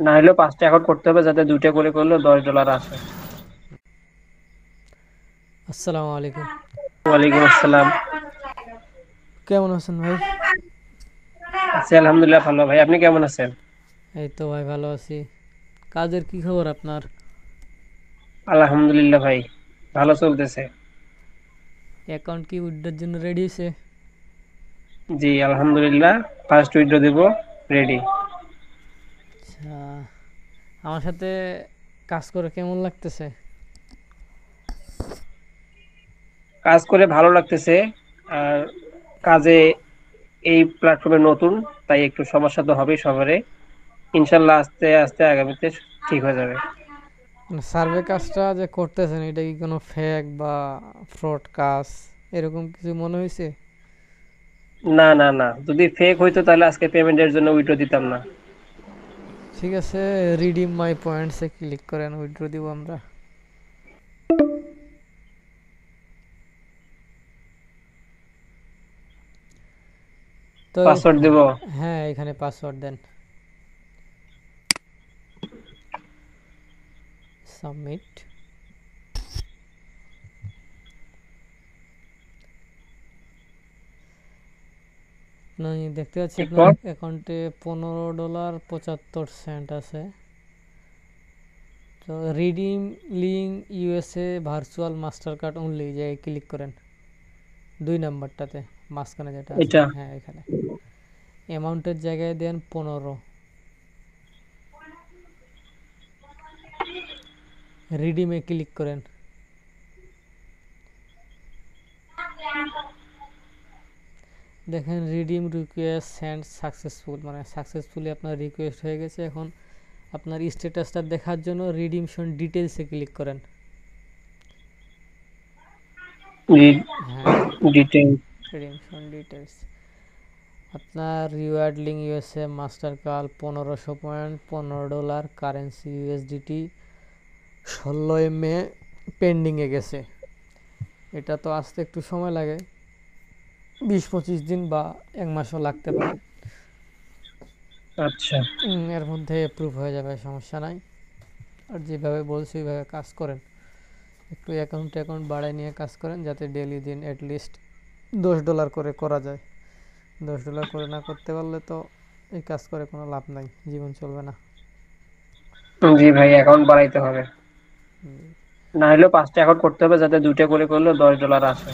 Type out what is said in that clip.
না হলেও 5টা অ্যাকাউন্ট করতে হবে, যাতে 2টা করে করলেও $10 আসে। আসসালামু আলাইকুম। ওয়ালাইকুম আসসালাম। কেমন আছেন ভাই? আছি আলহামদুলিল্লাহ ভালো। ভাই আপনি কেমন আছেন? এই তো ভাই ভালো আছি। কাজের কি খবর আপনার? আলহামদুলিল্লাহ ভাই, ভালো চলতেছে। অ্যাকাউন্ট কি উইথড্রর জন্য রেডি হয়েছে? জি আলহামদুলিল্লাহ, ফার্স্ট উইথড্র দিব, রেডি। আচ্ছা, আমার সাথে কাজ করে কেমন লাগতেছে? কাজ করে ভালো লাগতেছে। আর কাজে এই প্ল্যাটফর্মে নতুন, তাই একটু সমস্যা তো হবেই সবারই। ইনশাল্লাহ আস্তে আস্তে আগামীতে ঠিক হয়ে যাবে। সার্ভে কাজটা যে করতেছেন এটা কি কোনো ফেক বা ফ্রড কাজ এরকম কিছু মনে হয়েছে? না না না, যদি ফেক হইতো তাহলে আজকে পেমেন্টের জন্য উইথড্র দিতাম না। ঠিক আছে, রিডিম মাই পয়েন্টসে ক্লিক করেন, উইথড্র দিব আমরা। তো পাসওয়ার্ড দিব। হ্যাঁ, এখানে পাসওয়ার্ড দেন, সাবমিট। আপনি দেখতে পাচ্ছি আপনার এরপর অ্যাকাউন্টে $15.75 আছে। তো redeem link USA virtual master card only যে ক্লিক করেন 2 নাম্বারটাতে, মাঝখানে যেটা আছে, এটা হ্যাঁ এখানে অ্যামাউন্টের জায়গায় দেন 15, রিডিমে ক্লিক করেন। দেখেন রিডিম রিকোয়েস্ট সেন্ড সাকসেসফুল, মানে সাকসেসফুলি আপনার রিকোয়েস্ট হয়ে গেছে। এখন আপনার স্ট্যাটাসটা দেখার জন্য রিডিমশন ডিটেলসে ক্লিক করেন। হ্যাঁ, ডিটেল। রিডিমশন ডিটেলস, আপনার reward link USA master card 1500 point, $15, currency USDT, 16 মে পেন্ডিংয়ে গেছে। এটা তো আসতে একটু সময় লাগে, 20-25 দিন বা 1 মাসও লাগতে পারে। আচ্ছা। এর মধ্যে অ্যাপ্রুভ হয়ে যাবে, সমস্যা নাই। আর যেভাবে বলছি ওইভাবে কাজ করেন, একটু অ্যাকাউন্ট বাড়ায় নিয়ে কাজ করেন, যাতে ডেলি দিন অ্যাটলিস্ট $10 করে করা যায়। $10 করে না করতে পারলে তো এই কাজ করে কোনো লাভ নাই, জীবন চলবে না। জি ভাই, অ্যাকাউন্ট বাড়াইতে হবে। না হলেও 5টা অ্যাকাউন্ট করতে হবে, যাতে 2টা করে করলেও $10 আসে।